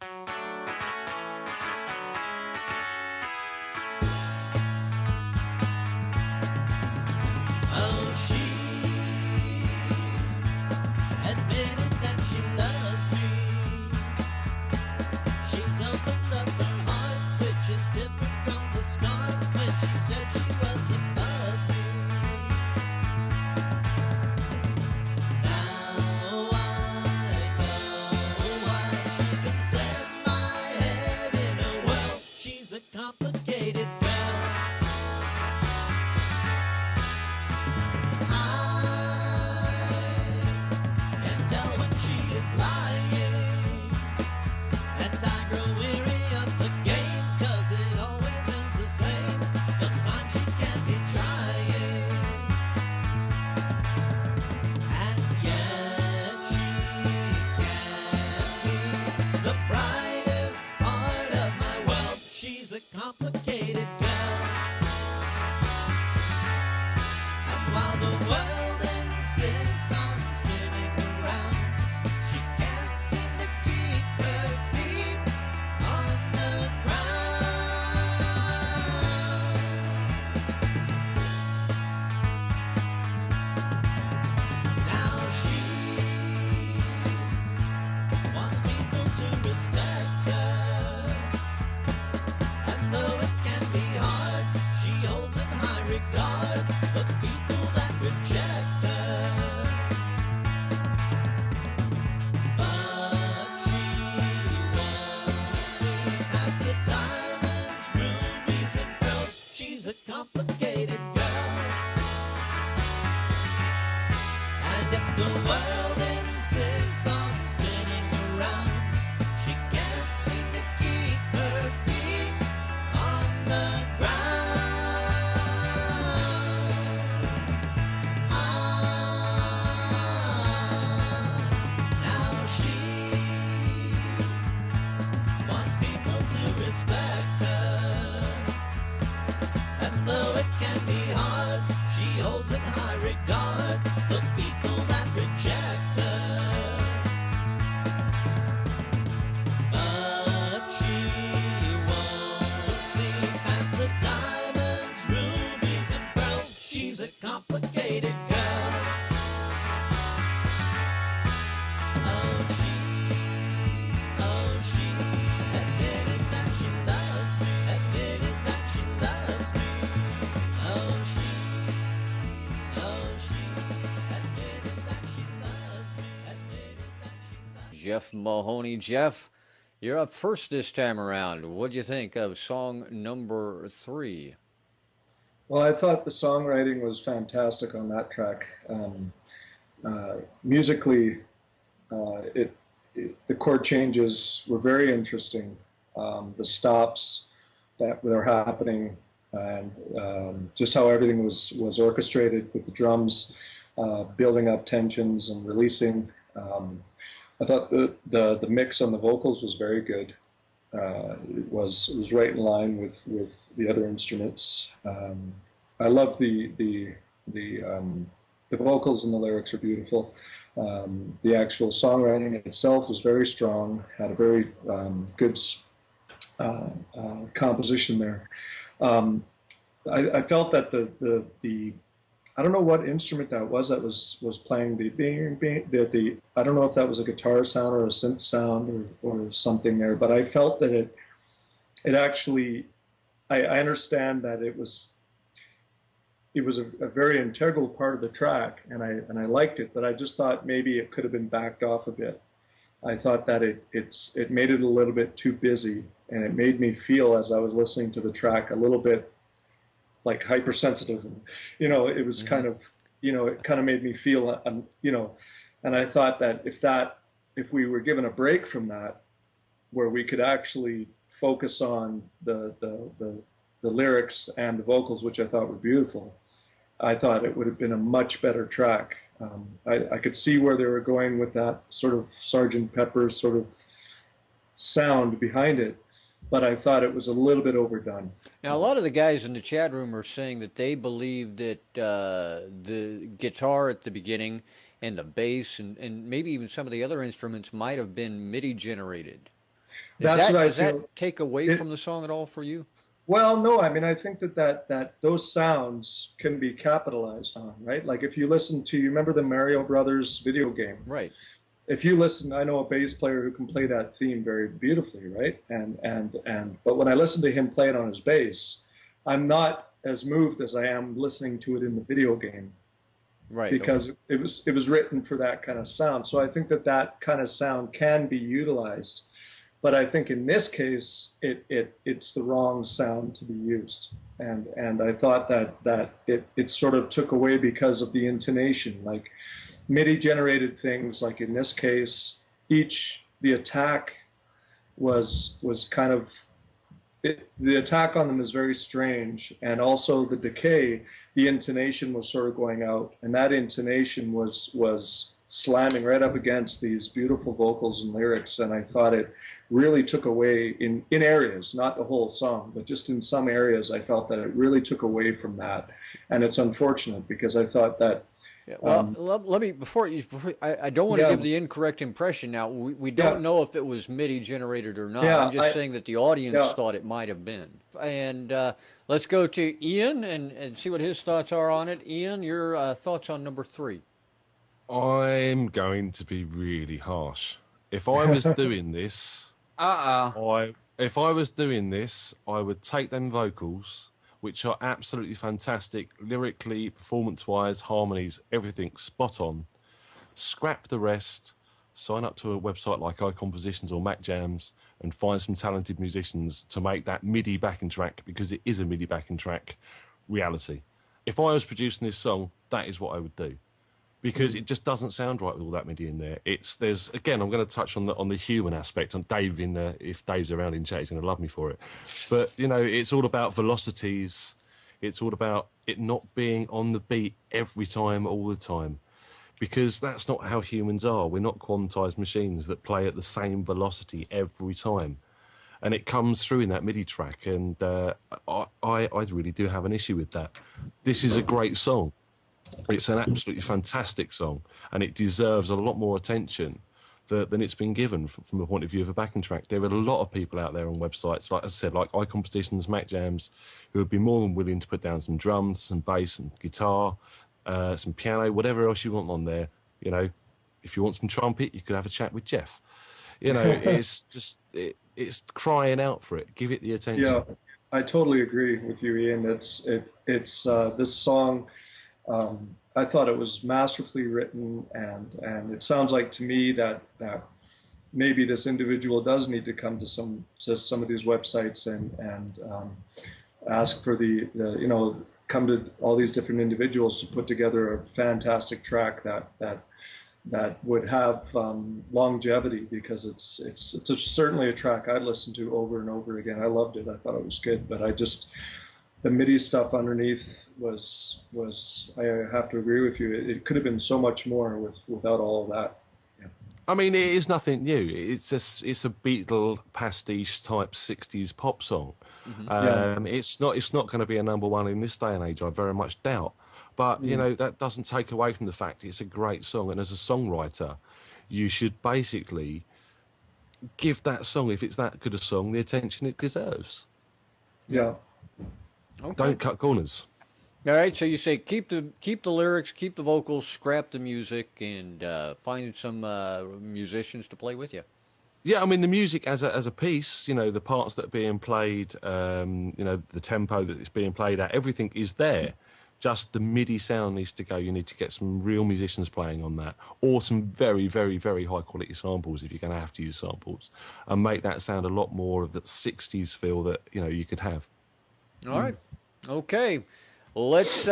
Oh, she admitted that she loves me. She's opened up her heart, which is different from the start when she said she was above me. Now I know why she can set my head in a whirl. She's a complicated girl. I can tell when she is lying, and I grow weary of the game, 'cause it always ends the same. Sometimes she can be trying, and yet she can be the brightest part of my world. She's a complicated girl. And while the world insists on spinning around, she can't seem to keep her feet on the ground. Now she wants people to respect her, and though it can be hard, she holds in high regard the people that reject her. But she won't see past the diamonds, rubies, and pearls. She's a complicated girl. And if the world insists on spinning around, she can't seem to keep her feet on the ground. Now she wants people to respect her, and though it can be hard, she holds in high regard the people that reject her. But she won't see past the diamonds, rubies, and pearls. She's a complicated girl. Oh, she admitted that she loves me, admitted that she loves me. Oh, she admitted that she loves me, admitted that she loves me. Jeff Mahoney. Jeff, you're up first this time around. What'd you think of song number 3? Well, I thought the songwriting was fantastic on that track. Musically, the chord changes were very interesting. The stops that were happening, and just how everything was orchestrated with the drums building up tensions and releasing. I thought the mix on the vocals was very good. It was right in line with the other instruments. I love the vocals and the lyrics are beautiful. The actual songwriting itself was very strong. Had a very good composition there. I felt that the I don't know what instrument that was playing the I don't know if that was a guitar sound or a synth sound or something there, but I felt that it actually, I understand that it was a very integral part of the track, and I liked it, but I just thought maybe it could have been backed off a bit. I thought that it made it a little bit too busy, and it made me feel, as I was listening to the track, a little bit like hypersensitive. It was kind of, it kind of made me feel, and I thought that if we were given a break from that, where we could actually focus on the lyrics and the vocals, which I thought were beautiful, I thought it would have been a much better track. I could see where they were going with that sort of Sgt. Pepper's sort of sound behind it, but I thought it was a little bit overdone. Now, a lot of the guys in the chat room are saying that they believe that the guitar at the beginning and the bass and maybe even some of the other instruments might have been MIDI generated. That's what I Does feel. that take away from the song at all for you? Well, no, I mean, I think that those sounds can be capitalized on, right? Like if you listen to, you remember the Mario Brothers video game? Right. If you listen, I know a bass player who can play that theme very beautifully, right? But when I listen to him play it on his bass, I'm not as moved as I am listening to it in the video game, Right. because it was written for that kind of sound. So I think that kind of sound can be utilized, but I think in this case it's the wrong sound to be used, and I thought that it sort of took away because of the intonation, like MIDI generated things, like in this case, the attack was kind of the attack on them is very strange, and also the decay, the intonation was sort of going out, and that intonation was slamming right up against these beautiful vocals and lyrics, and I thought it really took away in areas, not the whole song, but just in some areas I felt that it really took away from that, and it's unfortunate because I thought that. Yeah, well, let me I don't want to give the incorrect impression. Now we don't know if it was MIDI generated or not. I'm just saying that the audience thought it might have been. And let's go to Ian and see what his thoughts are on it. Ian, your thoughts on number 3? I'm going to be really harsh. If I was doing this, if I was doing this, I would take them vocals, which are absolutely fantastic, lyrically, performance-wise, harmonies, everything spot on. Scrap the rest, sign up to a website like iCompositions or Mac Jams, and find some talented musicians to make that MIDI backing track, because it is a MIDI backing track, reality. If I was producing this song, that is what I would do, because it just doesn't sound right with all that MIDI in there. There's again, I'm going to touch on the human aspect. And Dave, if Dave's around in chat, he's going to love me for it. But it's all about velocities. It's all about it not being on the beat every time, all the time, because that's not how humans are. We're not quantized machines that play at the same velocity every time, and it comes through in that MIDI track. And I really do have an issue with that. This is a great song. It's an absolutely fantastic song, and it deserves a lot more attention than it's been given from the point of view of a backing track. There are a lot of people out there on websites, like I said, like iCompositions, Mac Jams, who would be more than willing to put down some drums, some bass, some guitar, some piano, whatever else you want on there. If you want some trumpet, you could have a chat with Jeff. It's just it's crying out for it. Give it the attention. Yeah, I totally agree with you, Ian. It's this song. I thought it was masterfully written, and it sounds like to me that maybe this individual does need to come to some of these websites and ask for come to all these different individuals to put together a fantastic track that would have longevity, because it's certainly a track I'd listen to over and over again. I loved it. I thought it was good, but the MIDI stuff underneath was I have to agree with you. It could have been so much more without all of that. Yeah. I mean, it is nothing new. It's a Beatle pastiche type 60s pop song. Mm-hmm. It's not going to be a number one in this day and age, I very much doubt. But that doesn't take away from the fact it's a great song, and as a songwriter, you should basically give that song, if it's that good a song, the attention it deserves. Yeah. Okay. Don't cut corners. All right, so you say keep the lyrics, keep the vocals, scrap the music, and find some musicians to play with you. Yeah, I mean, the music as a piece, the parts that are being played, the tempo that it's being played at, everything is there. Just the MIDI sound needs to go. You need to get some real musicians playing on that, or some very, very, very high quality samples if you're going to have to use samples, and make that sound a lot more of that 60s feel that you could have. All right. Okay. Let's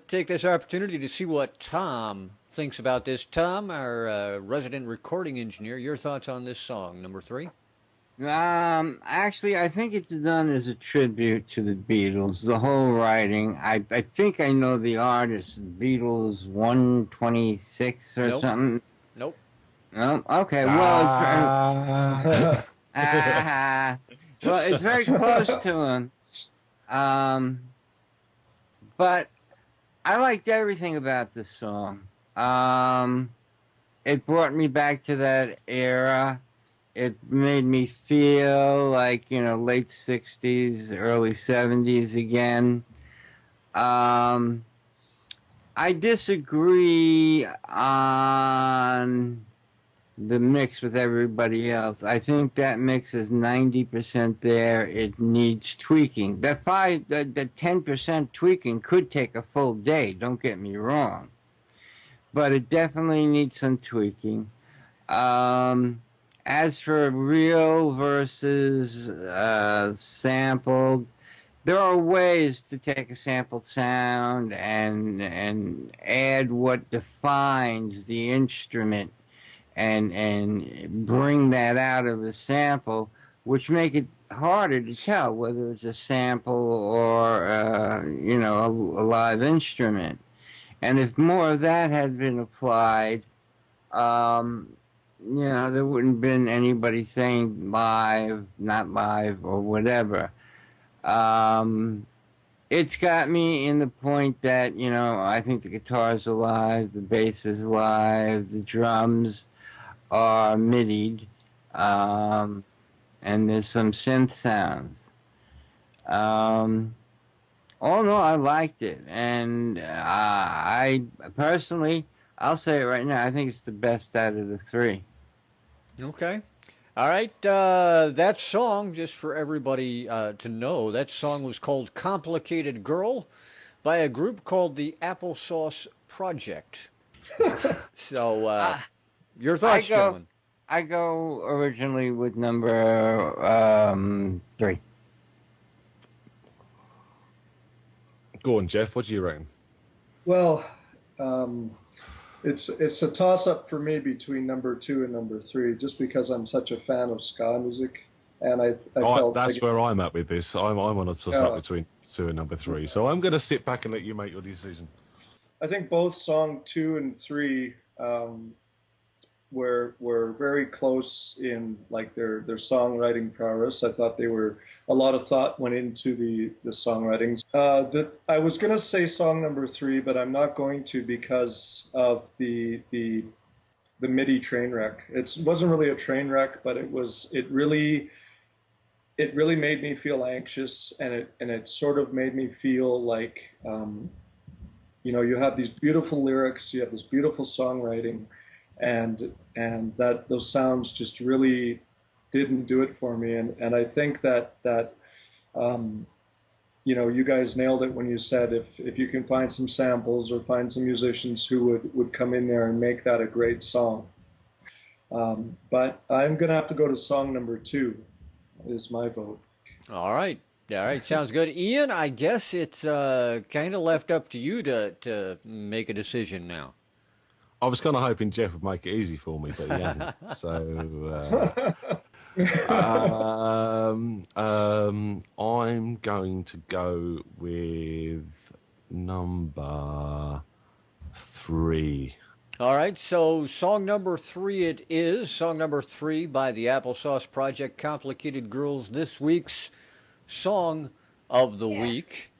take this opportunity to see what Tom thinks about this. Tom, our resident recording engineer, your thoughts on this song, number 3? Actually, I think it's done as a tribute to the Beatles. The whole writing. I think I know the artist, Beatles 126 or something. Nope. No. Okay. Well, it's very close to him. But I liked everything about this song. It brought me back to that era. It made me feel like, late 60s, early 70s again. I disagree on the mix with everybody else. I think that mix is 90% there. It needs tweaking. The 10% tweaking could take a full day, don't get me wrong. But it definitely needs some tweaking. As for real versus sampled, there are ways to take a sampled sound and add what defines the instrument and bring that out of a sample, which make it harder to tell whether it's a sample or a live instrument. And if more of that had been applied, there wouldn't have been anybody saying live, not live, or whatever. It's got me in the point that, I think the guitars are live, the bass is live, the drums are MIDI'd, and there's some synth sounds. All in all, I liked it, and I personally, I'll say it right now, I think it's the best out of the three. Okay. All right. That song, just for everybody to know, that song was called Complicated Girl by a group called the Applesauce Project. So, your thoughts, gentlemen? I go originally with number 3. Go on, Jeff. What do you reckon? Well, it's a toss-up for me between number 2 and number 3, just because I'm such a fan of ska music, and I felt that's where I'm at with this. I'm on a toss-up between 2 and number 3, so I'm going to sit back and let you make your decision. I think both song 2 and 3 were very close in like their songwriting prowess. I thought a lot of thought went into the songwriting. I was going to say song number 3, but I'm not going to because of the MIDI train wreck. It wasn't really a train wreck, but it really made me feel anxious, and it sort of made me feel like you have these beautiful lyrics, you have this beautiful songwriting, and that those sounds just really didn't do it for me. And I think that you guys nailed it when you said if you can find some samples or find some musicians who would come in there and make that a great song. But I'm gonna have to go to song number 2 is my vote. All right. Sounds good. Ian, I guess it's kind of left up to you to make a decision now. I was kind of hoping Jeff would make it easy for me, but he hasn't. So I'm going to go with number 3. All right, so song number 3 it is. Song number 3 by the Applesauce Project, Complicated Girls, this week's Song of the Week.